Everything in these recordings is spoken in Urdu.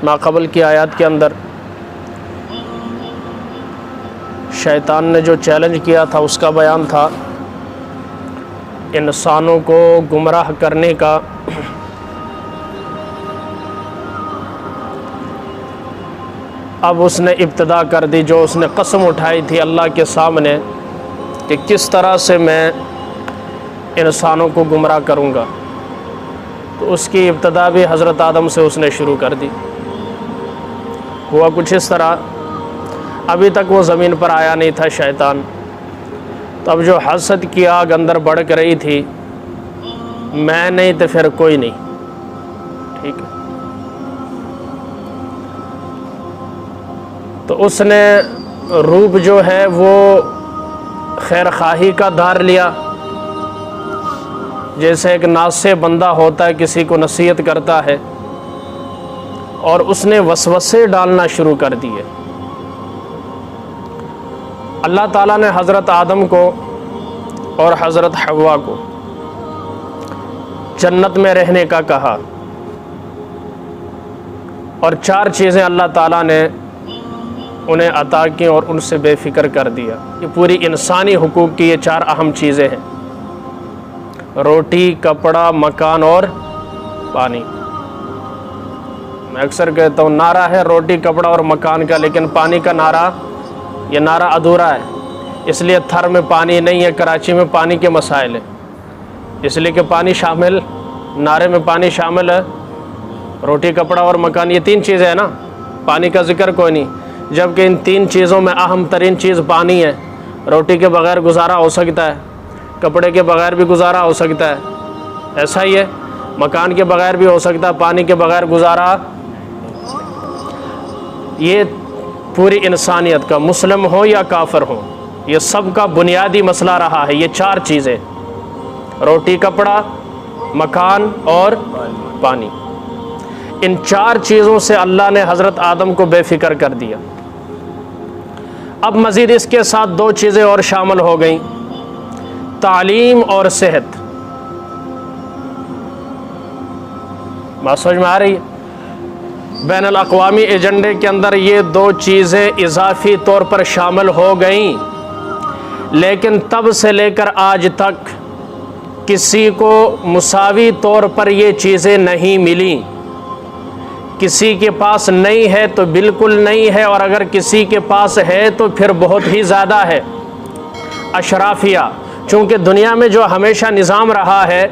ماقبل کی آیات کے اندر شیطان نے جو چیلنج کیا تھا اس کا بیان تھا، انسانوں کو گمراہ کرنے کا۔ اب اس نے ابتدا کر دی جو اس نے قسم اٹھائی تھی اللہ کے سامنے کہ کس طرح سے میں انسانوں کو گمراہ کروں گا، تو اس کی ابتدا بھی حضرت آدم سے اس نے شروع کر دی۔ ہوا کچھ اس طرح، ابھی تک وہ زمین پر آیا نہیں تھا شیطان، تو اب جو حسد کی آگ اندر بڑھ رہی تھی، میں نہیں تو پھر کوئی نہیں، ٹھیک ہے، تو اس نے روپ جو ہے وہ خیر خواہی کا دھار لیا، جیسے ایک ناصح بندہ ہوتا ہے کسی کو نصیحت کرتا ہے، اور اس نے وسوسے ڈالنا شروع کر دیے۔ اللہ تعالیٰ نے حضرت آدم کو اور حضرت حوا کو جنت میں رہنے کا کہا، اور 4 چیزیں اللہ تعالیٰ نے انہیں عطا کی اور ان سے بے فکر کر دیا۔ یہ پوری انسانی حقوق کی یہ 4 اہم چیزیں ہیں: روٹی، کپڑا، مکان اور پانی۔ میں اکثر کہتا ہوں نعرہ ہے روٹی، کپڑا اور مکان کا، لیکن پانی کا نعرہ، یہ نعرہ ادھورا ہے، اس لیے تھر میں پانی نہیں ہے، کراچی میں پانی کے مسائل ہیں، اس لیے کہ پانی شامل، نعرے میں پانی شامل ہے، روٹی، کپڑا اور مکان، یہ 3 چیزیں ہیں نا، پانی کا ذکر کوئی نہیں، جبکہ ان 3 چیزوں میں اہم ترین چیز پانی ہے۔ روٹی کے بغیر گزارا ہو سکتا ہے، کپڑے کے بغیر بھی گزارا ہو سکتا ہے، ایسا ہی ہے، مکان کے بغیر بھی ہو سکتا ہے، پانی کے بغیر گزارا۔ یہ پوری انسانیت کا، مسلم ہو یا کافر ہو، یہ سب کا بنیادی مسئلہ رہا ہے، یہ 4 چیزیں: روٹی، کپڑا، مکان اور پانی۔ ان 4 چیزوں سے اللہ نے حضرت آدم کو بے فکر کر دیا۔ اب مزید اس کے ساتھ 2 چیزیں اور شامل ہو گئیں: تعلیم اور صحت۔ بات سمجھ میں آ رہی ہے؟ بین الاقوامی ایجنڈے کے اندر یہ 2 چیزیں اضافی طور پر شامل ہو گئیں، لیکن تب سے لے کر آج تک کسی کو مساوی طور پر یہ چیزیں نہیں ملیں۔ کسی کے پاس نہیں ہے تو بالکل نہیں ہے، اور اگر کسی کے پاس ہے تو پھر بہت ہی زیادہ ہے۔ اشرافیہ، چونکہ دنیا میں جو ہمیشہ نظام رہا ہے،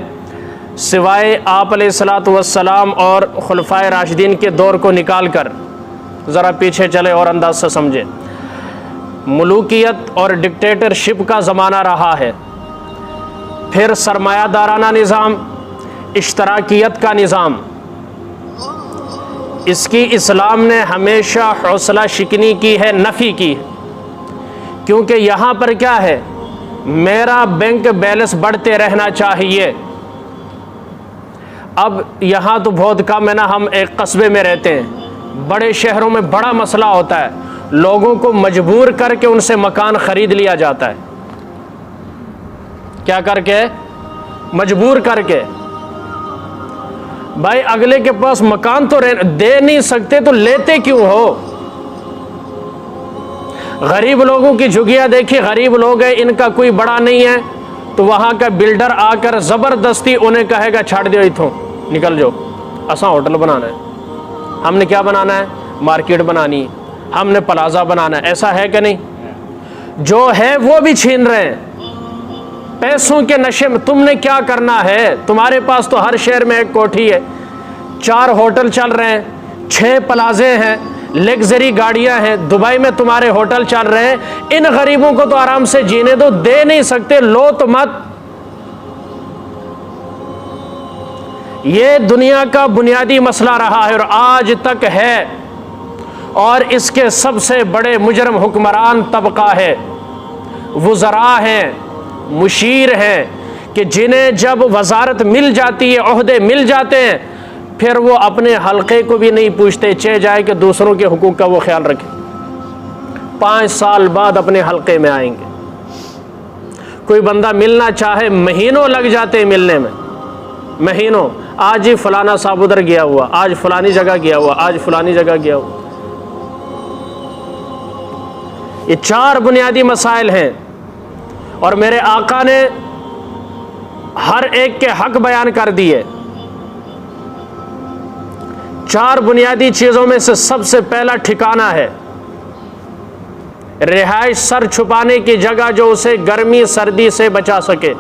سوائے آپ علیہ الصلاۃ والسلام اور خلفائے راشدین کے دور کو نکال کر ذرا پیچھے چلے اور انداز سے سمجھے، ملوکیت اور ڈکٹیٹرشپ کا زمانہ رہا ہے، پھر سرمایہ دارانہ نظام، اشتراکیت کا نظام۔ اس کی اسلام نے ہمیشہ حوصلہ شکنی کی ہے، نفی کی ہے، کیونکہ یہاں پر کیا ہے، میرا بینک بیلنس بڑھتے رہنا چاہیے۔ اب یہاں تو بہت کم ہے نا، ہم ایک قصبے میں رہتے ہیں، بڑے شہروں میں بڑا مسئلہ ہوتا ہے، لوگوں کو مجبور کر کے ان سے مکان خرید لیا جاتا ہے۔ کیا کر کے؟ مجبور کر کے۔ بھائی اگلے کے پاس مکان تو دے نہیں سکتے تو لیتے کیوں ہو؟ غریب لوگوں کی جھگیاں دیکھی، غریب لوگ ہیں، ان کا کوئی بڑا نہیں ہے، تو وہاں کا بلڈر آ کر زبردستی انہیں کہے گا چھاڑ دیو اتھوں، نکل جاؤ، اساں ہوٹل بنانا ہے، ہم نے کیا بنانا ہے، مارکیٹ بنانی ہے، ہم نے پلازا بنانا ہے۔ ایسا ہے کہ نہیں؟ جو ہے وہ بھی چھین رہے ہیں پیسوں کے نشے میں۔ تم نے کیا کرنا ہے؟ تمہارے پاس تو ہر شہر میں ایک کوٹھی ہے، 4 ہوٹل چل رہے ہیں، 6 پلازے ہیں، لیگزری گاڑیاں ہیں، دبئی میں تمہارے ہوٹل چل رہے ہیں۔ ان غریبوں کو تو آرام سے جینے دو، دے نہیں سکتے، لو تو مت۔ یہ دنیا کا بنیادی مسئلہ رہا ہے اور آج تک ہے، اور اس کے سب سے بڑے مجرم حکمران طبقہ ہے، وزراء ہیں، مشیر ہیں، کہ جنہیں جب وزارت مل جاتی ہے، عہدے مل جاتے ہیں، پھر وہ اپنے حلقے کو بھی نہیں پوچھتے، چہ جائے کہ دوسروں کے حقوق کا وہ خیال رکھیں۔ 5 سال بعد اپنے حلقے میں آئیں گے۔ کوئی بندہ ملنا چاہے، مہینوں لگ جاتے ہیں ملنے میں، مہینوں۔ آج ہی فلانا صاحب ادھر گیا ہوا، آج فلانی جگہ گیا ہوا، آج فلانی جگہ گیا ہوا۔ یہ 4 بنیادی مسائل ہیں، اور میرے آقا نے ہر ایک کے حق بیان کر دیے۔ 4 بنیادی چیزوں میں سے سب سے پہلا ٹھکانہ ہے، رہائش، سر چھپانے کی جگہ جو اسے گرمی سردی سے بچا سکے،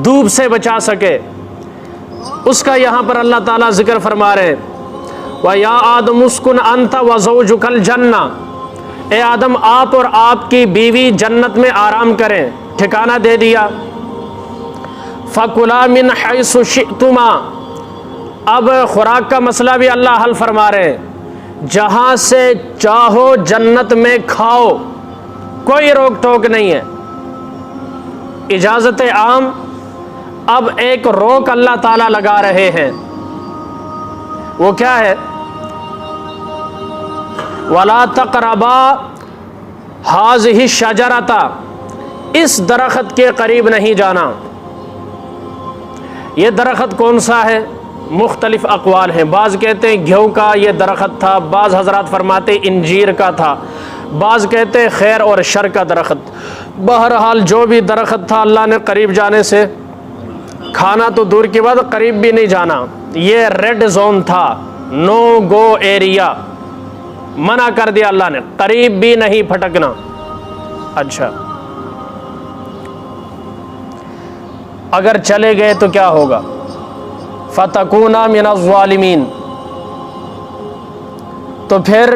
دھوپ سے بچا سکے، اس کا یہاں پر اللہ تعالیٰ ذکر فرما رہے ہیں۔ وَيَا آدَمُ اسْكُنْ أَنْتَ وَزَوْجُكَ الْجَنَّةَ، اے آدم آپ اور آپ کی بیوی جنت میں آرام کریں، ٹھکانہ دے دیا۔ فَكُلَا مِنْ حَيْثُ شِئْتُمَا، اب خوراک کا مسئلہ بھی اللہ حل فرما رہے ہیں، جہاں سے چاہو جنت میں کھاؤ، کوئی روک ٹوک نہیں ہے، اجازت عام۔ اب ایک روک اللہ تعالیٰ لگا رہے ہیں، وہ کیا ہے؟ وَلَا تَقْرَبَا هَٰذِهِ الشَّجَرَةَ، اس درخت کے قریب نہیں جانا۔ یہ درخت کون سا ہے؟ مختلف اقوال ہیں، بعض کہتے ہیں گھیو کا یہ درخت تھا، بعض حضرات فرماتے ہیں انجیر کا تھا، بعض کہتے ہیں خیر اور شر کا درخت۔ بہرحال جو بھی درخت تھا، اللہ نے قریب جانے سے، کھانا تو دور کی بات، قریب بھی نہیں جانا۔ یہ ریڈ زون تھا، نو گو ایریا، منع کر دیا اللہ نے، قریب بھی نہیں پھٹکنا۔ اچھا، اگر چلے گئے تو کیا ہوگا؟ فَتَكُونَ مِنَ الظَّالِمِينَ، تو پھر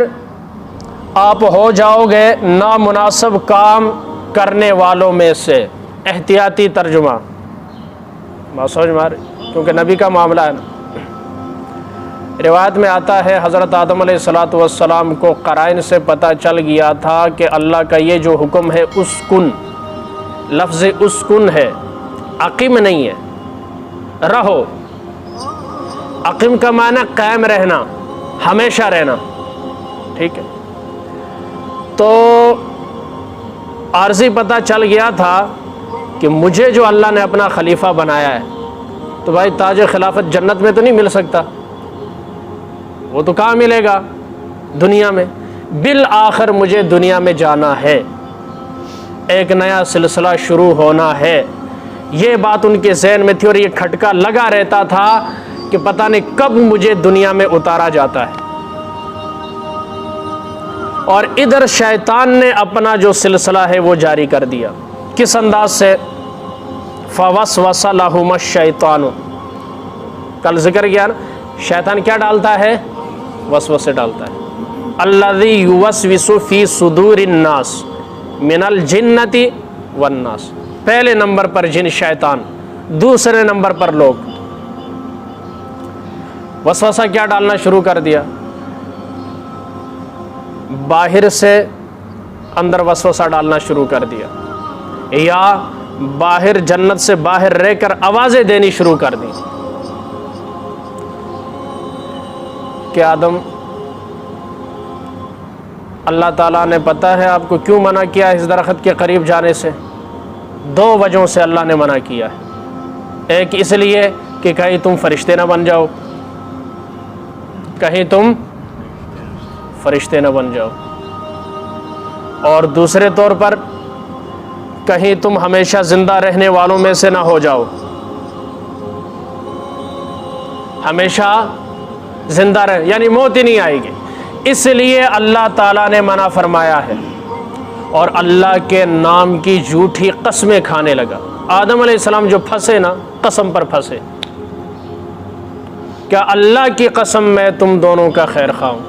آپ ہو جاؤ گے نامناسب کام کرنے والوں میں سے۔ احتیاطی ترجمہ، بات سمجھ مارے، کیونکہ نبی کا معاملہ ہے نا۔ روایت میں آتا ہے حضرت آدم علیہ السلام کو قرائن سے پتہ چل گیا تھا کہ اللہ کا یہ جو حکم ہے اسکن، لفظ اسکن ہے، اقیم نہیں ہے، رہو۔ اقیم کا معنی قائم رہنا، ہمیشہ رہنا، ٹھیک ہے۔ تو عارضی پتہ چل گیا تھا کہ مجھے جو اللہ نے اپنا خلیفہ بنایا ہے، تو بھائی تاج خلافت جنت میں تو نہیں مل سکتا، وہ تو کہاں ملے گا؟ دنیا میں۔ بالآخر مجھے دنیا میں جانا ہے، ایک نیا سلسلہ شروع ہونا ہے۔ یہ بات ان کے ذہن میں تھی، اور یہ کھٹکا لگا رہتا تھا کہ پتہ نہیں کب مجھے دنیا میں اتارا جاتا ہے۔ اور ادھر شیطان نے اپنا جو سلسلہ ہے وہ جاری کر دیا۔ کس انداز سے؟ فَوَسْوَسَ لَهُمَا الشَّيْطَانُ، کل ذکر کیا نا، شیطان کیا ڈالتا ہے؟ وسوسے ڈالتا ہے۔ الَّذِي يُوَسْوِسُ فِي صُدُورِ النَّاسِ مِنَ الْجِنَّةِ وَالنَّاسِ، پہلے نمبر پر جن شیطان، دوسرے نمبر پر لوگ۔ وسوسہ کیا ڈالنا شروع کر دیا؟ باہر سے اندر وسوسہ ڈالنا شروع کر دیا، یا باہر جنت سے باہر رہ کر آوازیں دینی شروع کر دی کہ آدم، اللہ تعالیٰ نے پتہ ہے آپ کو کیوں منع کیا اس درخت کے قریب جانے سے؟ 2 وجہوں سے اللہ نے منع کیا ہے۔ ایک اس لیے کہ کہیں تم فرشتے نہ بن جاؤ، کہیں تم فرشتے نہ بن جاؤ، اور دوسرے طور پر کہیں تم ہمیشہ زندہ رہنے والوں میں سے نہ ہو جاؤ، ہمیشہ زندہ رہ، یعنی موت ہی نہیں آئے گی۔ اس لیے اللہ تعالیٰ نے منع فرمایا ہے، اور اللہ کے نام کی جھوٹی قسمیں کھانے لگا۔ آدم علیہ السلام جو پھنسے نا، قسم پر پھنسے، کیا اللہ کی قسم میں تم دونوں کا خیر خواہ ہوں۔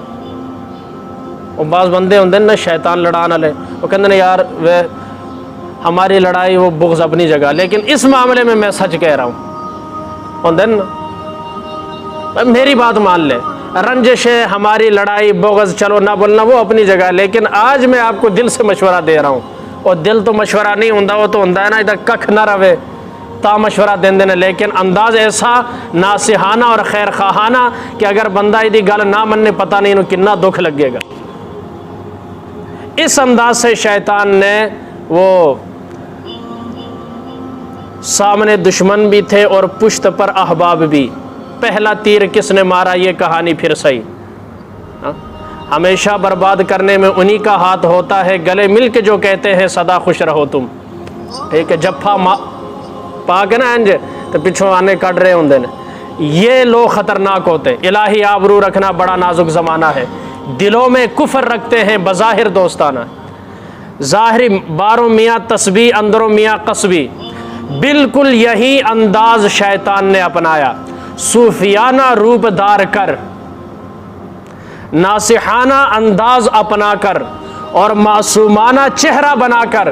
وہ بعض بندے ہوندے نا شیطان لڑان والے، وہ کہتے ہیں یار وہ ہماری لڑائی وہ بغض اپنی جگہ، لیکن اس معاملے میں میں سچ کہہ رہا ہوں، ہوندے نا، میری بات مان لے، رنجش ہے، ہماری لڑائی بغض چلو نہ بولنا وہ اپنی جگہ، لیکن آج میں آپ کو دل سے مشورہ دے رہا ہوں، اور دل تو مشورہ نہیں ہوندا، وہ تو ہوندا ہے نا ادھر ککھ نہ رہے تا مشورہ دین دینے، لیکن انداز ایسا ناصحانہ اور خیر خواہانہ کہ اگر بندہ ایدی گل نہ مننے پتہ نہیں انہوں کتنا دکھ لگے گا۔ اس انداز سے شیطان نے وہ سامنے دشمن بھی تھے اور پشت پر احباب بھی. پہلا تیر کس نے مارا یہ کہانی پھر صحیح. ہمیشہ برباد کرنے میں انہی کا ہاتھ ہوتا ہے, گلے مل کے جو کہتے ہیں سدا خوش رہو تم. ٹھیک ہے, جفا پا کے نا انج تو پچھوں آنے کٹ رہے ہوں نے. یہ لوگ خطرناک ہوتے. الہی آبرو رکھنا بڑا نازک زمانہ ہے. دلوں میں کفر رکھتے ہیں بظاہر دوستانہ, ظاہری باروں میاں تسبیح اندروں میاں قصبی. بالکل یہی انداز شیطان نے اپنایا, صوفیانہ روپ دار کر, ناصحانہ انداز اپنا کر, اور معصومانہ چہرہ بنا کر,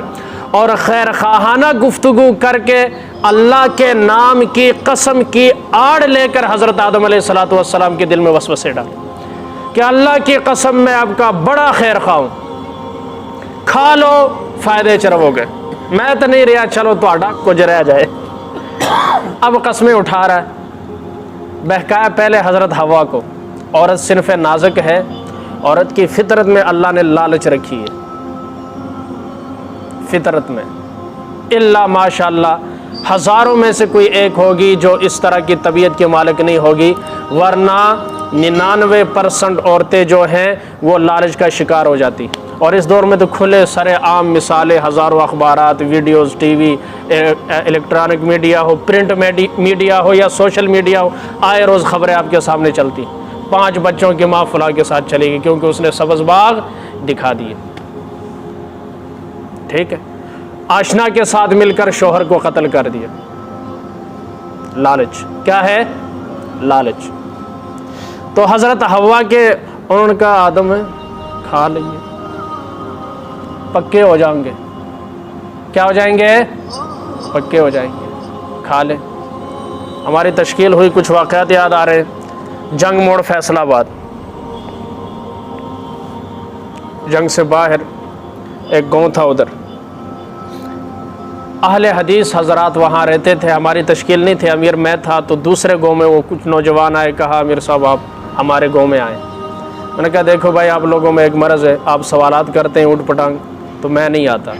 اور خیر خواہانہ گفتگو کر کے اللہ کے نام کی قسم کی آڑ لے کر حضرت آدم علیہ السلام کے دل میں وسوسے ڈال کہ اللہ کی قسم میں آپ کا بڑا خیر خواہ ہوں, کھا لو فائدے چ رہو گے, میں تو نہیں رہا, چلو تہاڈا کچھ رہ جائے. اب قسمیں اٹھا رہا ہے. بہکایا پہلے حضرت حوا کو. عورت صنف نازک ہے, عورت کی فطرت میں اللہ نے لالچ رکھی ہے, فطرت میں. الا ماشاء اللہ ہزاروں میں سے کوئی ایک ہوگی جو اس طرح کی طبیعت کی مالک نہیں ہوگی, ورنہ 99% عورتیں جو ہیں وہ لالچ کا شکار ہو جاتی. اور اس دور میں تو کھلے سرے عام مثالیں, ہزاروں اخبارات, videos, TV, electronic media ہو, پرنٹ میڈیا ہو یا سوشل میڈیا ہو, آئے روز خبریں آپ کے سامنے چلتی. 5 بچوں کی ماں فلاں کے ساتھ چلے گی کیونکہ اس نے سبز باغ دکھا دیے. ٹھیک ہے, آشنا کے ساتھ مل کر شوہر کو قتل کر دیا. لالچ کیا ہے؟ لالچ. تو حضرت حوا کے انہوں نے کہا آدم ہے کھا لئیے, پکے ہو جائیں گے. کیا ہو جائیں گے؟ پکے ہو جائیں گے, کھا لیں. ہماری تشکیل ہوئی, کچھ واقعات یاد آ رہے ہیں. جنگ موڑ فیصل آباد, جنگ سے باہر ایک گاؤں تھا, ادھر اہل حدیث حضرات وہاں رہتے تھے. ہماری تشکیل نہیں تھی, امیر میں تھا. تو دوسرے گاؤں میں وہ کچھ نوجوان آئے, کہا امیر صاحب آپ ہمارے گاؤں میں آئیں. میں نے کہا دیکھو بھائی آپ لوگوں میں ایک مرض ہے, آپ سوالات کرتے ہیں اٹھ پٹانگ, تو میں نہیں آتا.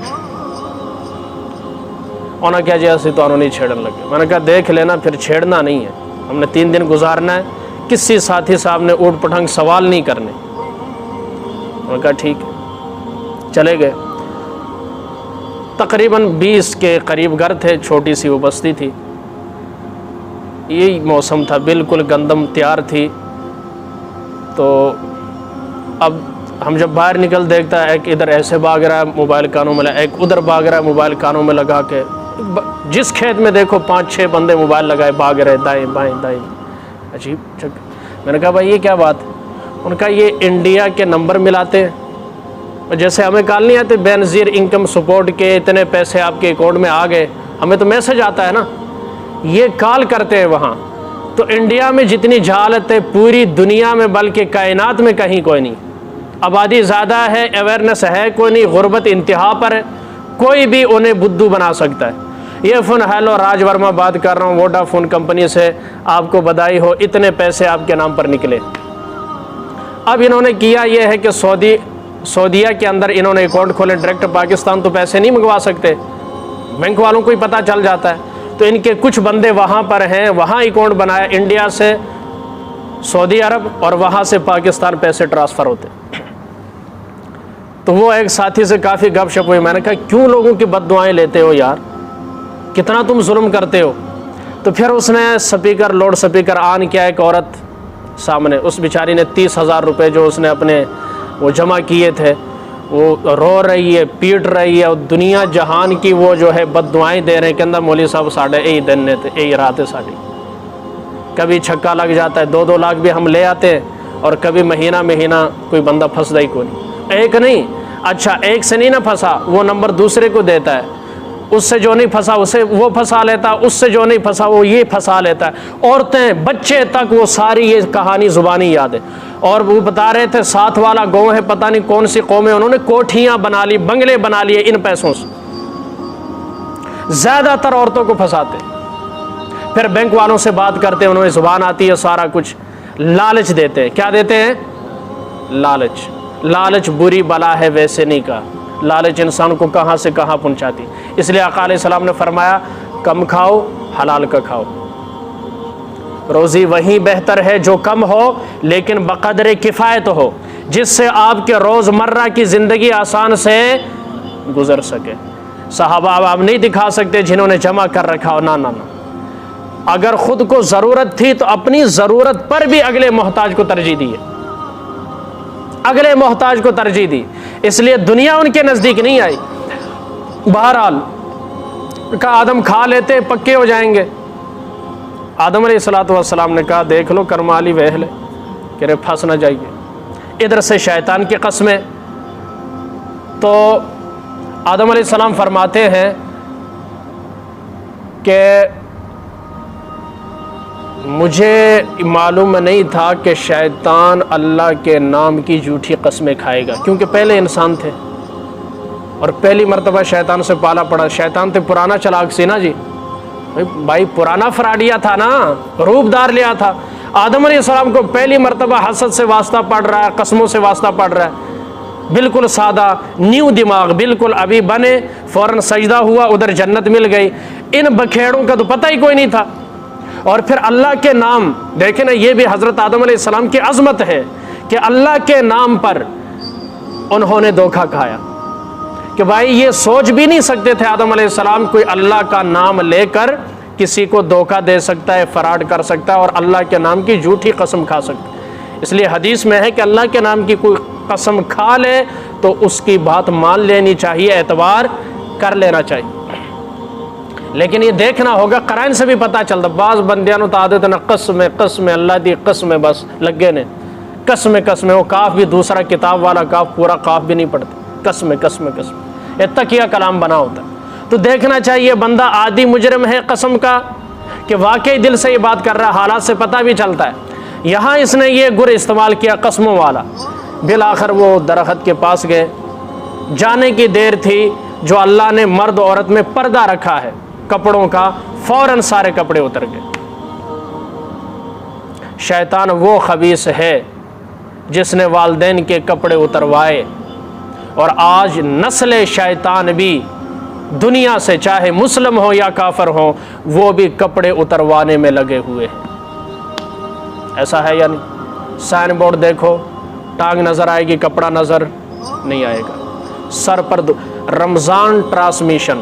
انہوں نے کیا جی ایسے تو انہوں نہیں چھیڑنے لگے. میں نے کہا دیکھ لینا, پھر چھیڑنا نہیں ہے, ہم نے 3 دن گزارنا ہے, کسی ساتھی صاحب نے اوٹ پٹھنگ سوال نہیں کرنے. انہوں نے کہا ٹھیک ہے. چلے گئے. تقریباً 20 کے قریب گھر تھے, چھوٹی سی وہ بستی تھی. یہی موسم تھا, بالکل گندم تیار تھی. تو اب ہم جب باہر نکل دیکھتا ہے ایک ادھر ایسے بھاگ رہا ہے موبائل کانوں میں, ایک ادھر بھاگ رہا ہے موبائل کانوں میں لگا کے. جس کھیت میں دیکھو 5-6 بندے موبائل لگائے بھاگ رہے, دائیں بائیں دائیں. عجیب چک. میں نے کہا بھائی یہ کیا بات؟ ان کا یہ انڈیا کے نمبر ملاتے ہیں, جیسے ہمیں کال نہیں آتے بے نظیر انکم سپورٹ کے اتنے پیسے آپ کے اکاؤنٹ میں آ گئے, ہمیں تو میسج آتا ہے نا. یہ کال کرتے ہیں وہاں. تو انڈیا میں جتنی جہالت ہے پوری دنیا میں بلکہ کائنات میں کہیں کوئی نہیں. آبادی زیادہ ہے, اویئرنیس ہے کوئی نہیں, غربت انتہا پر ہے, کوئی بھی انہیں بدھو بنا سکتا ہے. یہ فون ہیلو راج ورما بات کر رہا ہوں ووڈا فون کمپنی سے, آپ کو بدائی ہو اتنے پیسے آپ کے نام پر نکلے. اب انہوں نے کیا یہ ہے کہ سعودیہ کے اندر انہوں نے اکاؤنٹ کھولے, ڈائریکٹ پاکستان تو پیسے نہیں منگوا سکتے, بینک والوں کو ہی پتہ چل جاتا ہے. تو ان کے کچھ بندے وہاں پر ہیں, وہاں اکاؤنٹ بنایا, انڈیا سے سعودی عرب اور وہاں سے پاکستان پیسے ٹرانسفر ہوتے. تو وہ ایک ساتھی سے کافی گپ شپ ہوئی. میں نے کہا کیوں لوگوں کی بد دعائیں لیتے ہو یار, کتنا تم ظلم کرتے ہو. تو پھر اس نے سپیکر لوڈ سپیکر آن کیا, ایک عورت سامنے, اس بیچاری نے 30,000 روپے جو اس نے اپنے وہ جمع کیے تھے وہ رو رہی ہے, پیٹ رہی ہے, اور دنیا جہان کی وہ جو ہے بد دعائیں دے رہے ہیں کہ اندر مولوی صاحب ساڑھے یہی دن نے تھے, یہی رات ہے ساڑھی. کبھی چھکا لگ جاتا ہے, 2-2 لاکھ بھی ہم لے آتے ہیں, اور کبھی مہینہ کوئی بندہ پھنستا ہی کوئی نہیں. ایک نہیں, اچھا ایک سے نہیں نہ پھنسا, وہ نمبر دوسرے کو دیتا ہے, اس سے جو نہیں پھنسا اسے وہ پھنسا لیتا, اس سے جو نہیں پھنسا وہ یہ پھنسا لیتا ہے. عورتیں بچے تک وہ ساری یہ کہانی زبانی یاد ہے. اور وہ بتا رہے تھے ساتھ والا گاؤں ہے, پتہ نہیں کون سی قوم ہے, انہوں نے کوٹھیاں بنا لی, بنگلے بنا لیے ان پیسوں سے. زیادہ تر عورتوں کو پھنساتے, پھر بینک والوں سے بات کرتے ہیں, انہوں نے زبان آتی ہے سارا کچھ. لالچ دیتے ہیں, کیا دیتے ہیں؟ لالچ. لالچ بری بلا ہے ویسے نہیں کہا, لالچ انسان کو کہاں سے کہاں پہنچاتی. اس لیے آقا علیہ السلام نے فرمایا کم کھاؤ، حلال کا کھاؤ۔ روزی وہی بہتر ہے جو کم ہو لیکن بقدر کفایت ہو، جس سے آپ کے روزمرہ کی زندگی آسان سے گزر سکے۔ صحابہ اب آپ نہیں دکھا سکتے جنہوں نے جمع کر رکھا ہو، نہ۔ اگر خود کو ضرورت تھی تو اپنی ضرورت پر بھی اگلے محتاج کو ترجیح دی ہے، اگلے محتاج کو ترجیح دی، اس لیے دنیا ان کے نزدیک نہیں آئی۔ بہرحال کہا آدم کھا لیتے پکے ہو جائیں گے۔ آدم علیہ السلام نے کہا دیکھ لو کرمالی وہل ہے کہ رے پھنس نہ جائیے۔ ادھر سے شیطان کی قسمیں، تو آدم علیہ السلام فرماتے ہیں کہ مجھے معلوم نہیں تھا کہ شیطان اللہ کے نام کی جھوٹی قسمیں کھائے گا، کیونکہ پہلے انسان تھے اور پہلی مرتبہ شیطان سے پالا پڑا۔ شیطان تو پرانا چلاک سی نا جی، بھائی پرانا فراڈیا تھا نا، روپ دار لیا تھا۔ آدم علیہ السلام کو پہلی مرتبہ حسد سے واسطہ پڑ رہا ہے، قسموں سے واسطہ پڑ رہا ہے، بالکل سادہ نیو دماغ، بالکل ابھی بنے، فوراً سجدہ ہوا، ادھر جنت مل گئی۔ ان بکھیڑوں کا تو پتہ ہی کوئی نہیں تھا۔ اور پھر اللہ کے نام دیکھیں نا، یہ بھی حضرت آدم علیہ السلام کی عظمت ہے کہ اللہ کے نام پر انہوں نے دھوکہ کھایا، کہ بھائی یہ سوچ بھی نہیں سکتے تھے آدم علیہ السلام کوئی اللہ کا نام لے کر کسی کو دھوکہ دے سکتا ہے، فراڈ کر سکتا ہے اور اللہ کے نام کی جھوٹی قسم کھا سکتا ہے۔ اس لیے حدیث میں ہے کہ اللہ کے نام کی کوئی قسم کھا لے تو اس کی بات مان لینی چاہیے، اعتبار کر لینا چاہیے، لیکن یہ دیکھنا ہوگا، قرائن سے بھی پتہ چلتا۔ بعض بندیاں تو عادت ہے نا قسم اللہ دی قسم، بس لگے نے قسم، وہ کاف بھی دوسرا کتاب والا کاف، پورا کاف بھی نہیں پڑھتے، قسم یہ تکیہ کلام بنا ہوتا ہے۔ تو دیکھنا چاہیے بندہ عادی مجرم ہے قسم کا کہ واقعی دل سے یہ بات کر رہا ہے، حالات سے پتہ بھی چلتا ہے۔ یہاں اس نے یہ گر استعمال کیا قسموں والا۔ بالآخر وہ درخت کے پاس گئے، جانے کی دیر تھی، جو اللہ نے مرد عورت میں پردہ رکھا ہے کپڑوں کا، فوراً سارے کپڑے اتر گئے۔ شیطان وہ خبیث ہے جس نے والدین کے کپڑے اتروائے، اور آج نسل شیطان بھی دنیا سے چاہے مسلم ہو یا کافر ہو، وہ بھی کپڑے اتروانے میں لگے ہوئے ہیں۔ ایسا ہے یا نہیں؟ سائن بورڈ دیکھو، ٹانگ نظر آئے گی، کپڑا نظر نہیں آئے گا۔ سر پر رمضان ٹرانسمیشن،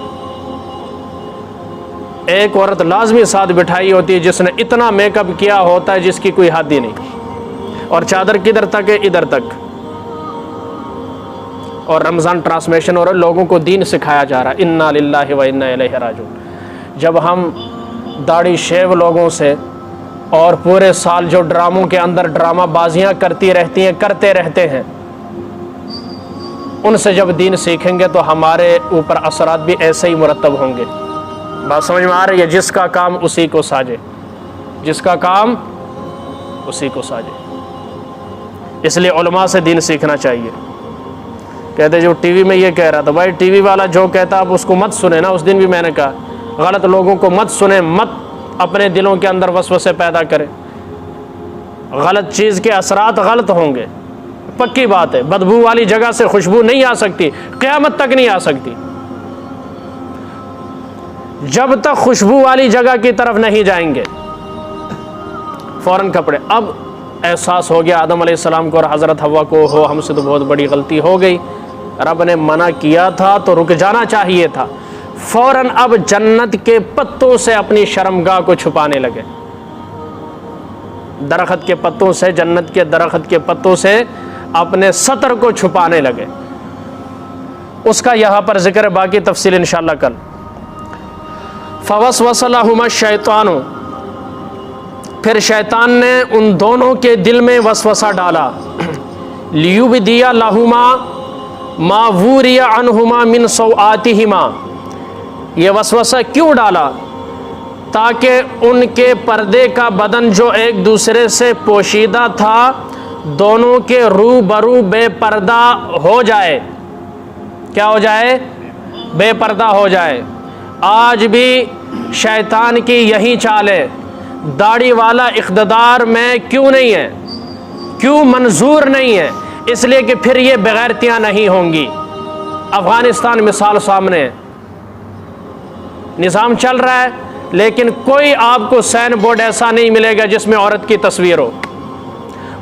ایک عورت لازمی ساتھ بٹھائی ہوتی ہے جس نے اتنا میک اپ کیا ہوتا ہے جس کی کوئی حد ہی نہیں، اور چادر کدھر تک ہے؟ ادھر تک، اور رمضان ٹرانسمیشن، اور لوگوں کو دین سکھایا جا رہا ہے۔ انا للہ و انا الیہ راجعون۔ جب ہم داڑھی شیو لوگوں سے اور پورے سال جو ڈراموں کے اندر ڈرامہ بازیاں کرتے رہتے ہیں، ان سے جب دین سیکھیں گے تو ہمارے اوپر اثرات بھی ایسے ہی مرتب ہوں گے۔ بات سمجھ میں آ رہی ہے؟ جس کا کام اسی کو ساجے، جس کا کام اسی کو ساجے۔ اس لیے علماء سے دین سیکھنا چاہیے۔ کہتے جو ٹی وی میں یہ کہہ رہا تھا، بھائی ٹی وی والا جو کہتا آپ اس کو مت سنیں نا۔ اس دن بھی میں نے کہا غلط لوگوں کو مت سنیں، مت اپنے دلوں کے اندر وسوسے پیدا کریں۔ غلط چیز کے اثرات غلط ہوں گے، پکی بات ہے۔ بدبو والی جگہ سے خوشبو نہیں آ سکتی، قیامت تک نہیں آ سکتی جب تک خوشبو والی جگہ کی طرف نہیں جائیں گے۔ فوراً کپڑے۔ اب احساس ہو گیا آدم علیہ السلام کو اور حضرت حوا کو، ہو ہم سے تو بہت بڑی غلطی ہو گئی، رب نے منع کیا تھا تو رک جانا چاہیے تھا۔ فوراً اب جنت کے پتوں سے اپنی شرمگاہ کو چھپانے لگے، درخت کے پتوں سے، جنت کے درخت کے پتوں سے اپنے ستر کو چھپانے لگے۔ اس کا یہاں پر ذکر ہے، باقی تفصیل انشاءاللہ کل۔ فوسوس لہما الشیطان، پھر شیطان نے ان دونوں کے دل میں وسوسہ ڈالا، لیبدی لہما ما وری عنہما من سوآتہما، یہ وسوسہ کیوں ڈالا؟ تاکہ ان کے پردے کا بدن جو ایک دوسرے سے پوشیدہ تھا، دونوں کے روبرو بے پردہ ہو جائے۔ کیا ہو جائے؟ بے پردہ ہو جائے۔ آج بھی شیطان کی یہی چال ہے۔ داڑھی والا اقتدار میں کیوں نہیں ہے؟ کیوں منظور نہیں ہے؟ اس لیے کہ پھر یہ بغیرتیاں نہیں ہوں گی۔ افغانستان مثال سامنے ہے، نظام چل رہا ہے، لیکن کوئی آپ کو سائن بورڈ ایسا نہیں ملے گا جس میں عورت کی تصویر ہو۔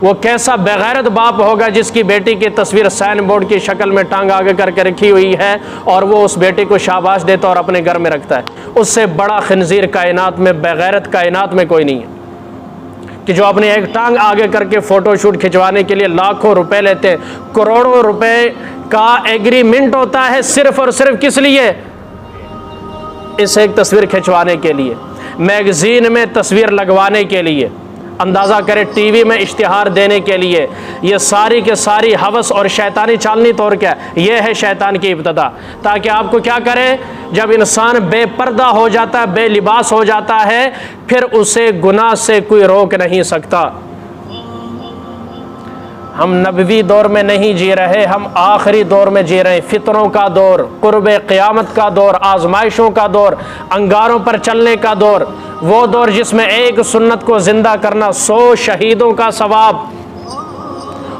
وہ کیسا بغیرت باپ ہوگا جس کی بیٹی کی تصویر سائن بورڈ کی شکل میں ٹانگ آگے کر کے رکھی ہوئی ہے اور وہ اس بیٹی کو شاباش دیتا اور اپنے گھر میں رکھتا ہے۔ اس سے بڑا خنزیر کائنات میں، بغیرت کائنات میں کوئی نہیں ہے کہ جو اپنے ایک ٹانگ آگے کر کے فوٹو شوٹ کھنچوانے کے لیے لاکھوں روپے لیتے ہیں، کروڑوں روپے کا ایگریمنٹ ہوتا ہے صرف اور صرف کس لیے؟ اس ایک تصویر کھنچوانے کے لیے، میگزین میں تصویر لگوانے کے لیے، اندازہ کرے ٹی وی میں اشتہار دینے کے لیے۔ یہ ساری کے ساری ہوس اور شیطانی چالنی طور کیا، یہ ہے شیطان کی ابتدا، تاکہ آپ کو کیا کرے؟ جب انسان بے پردہ ہو جاتا ہے، بے لباس ہو جاتا ہے، پھر اسے گناہ سے کوئی روک نہیں سکتا۔ ہم نبوی دور میں نہیں جی رہے، ہم آخری دور میں جی رہے ہیں، فتنوں کا دور، قرب قیامت کا دور، آزمائشوں کا دور، انگاروں پر چلنے کا دور، وہ دور جس میں ایک سنت کو زندہ کرنا 100 شہیدوں کا ثواب،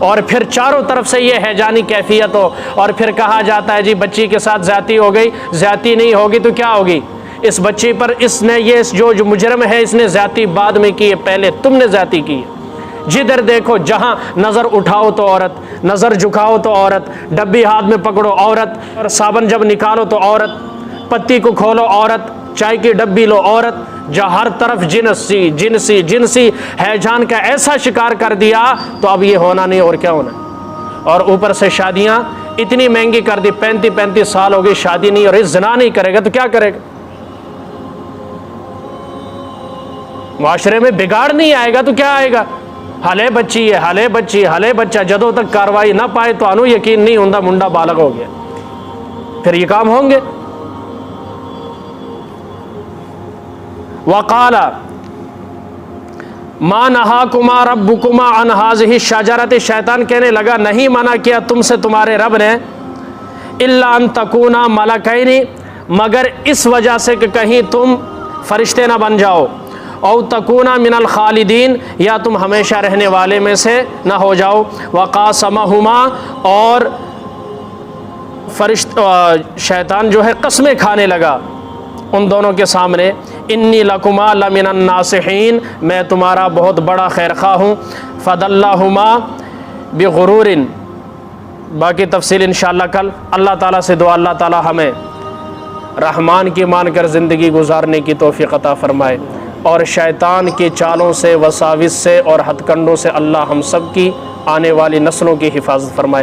اور پھر چاروں طرف سے یہ ہیجانی کیفیت ہو، اور پھر کہا جاتا ہے جی بچی کے ساتھ زیادتی ہو گئی، زیادتی نہیں ہوگی تو کیا ہوگی؟ اس بچی پر اس نے یہ جو مجرم ہے اس نے زیادتی بعد میں کی ہے، پہلے تم نے زیادتی کی ہے۔ جدھر دیکھو، جہاں نظر اٹھاؤ تو عورت، نظر جھکاؤ تو عورت، ڈبی ہاتھ میں پکڑو عورت، اور صابن جب نکالو تو عورت، پتی کو کھولو عورت، چائے کی ڈبی لو عورت، جہاں ہر طرف جنسی ہیجان کا ایسا شکار کر دیا تو اب یہ ہونا نہیں اور کیا ہونا ہے۔ اور اوپر سے شادیاں اتنی مہنگی کر دی، 35 سال ہو گئی شادی نہیں، اور زنا نہیں کرے گا تو کیا کرے گا؟ معاشرے میں بگاڑ نہیں آئے گا تو کیا آئے گا؟ ہلے بچی ہے، ہلے بچی، ہلے بچہ، جدوں تک کاروائی نہ پائے تو انو یقین نہیں ہوندا منڈا بالغ ہو گیا، پھر یہ کام ہوں گے۔ وقال ما نہاکما ربکما عن هذه الشجرۃ، شیطان کہنے لگا نہیں منع کیا تم سے تمہارے رب نے، الا ان تکونا ملکین، مگر اس وجہ سے کہ کہیں تم فرشتے نہ بن جاؤ، او تکونا من الخالدین، یا تم ہمیشہ رہنے والے میں سے نہ ہو جاؤ۔ وقاسمہما، اور شیطان جو ہے قسمیں کھانے لگا ان دونوں کے سامنے، انی لکما لمن الناصحین، میں تمہارا بہت بڑا خیر خواہ ہوں۔ فدلہما بغرور، باقی تفصیل انشاءاللہ کل۔ اللہ تعالیٰ سے دعا اللہ تعالیٰ ہمیں رحمان کی مان کر زندگی گزارنے کی توفیق عطا فرمائے، اور شیطان کی چالوں سے، وساوس سے اور ہتھ کنڈوں سے اللہ ہم سب کی آنے والی نسلوں کی حفاظت فرمائے۔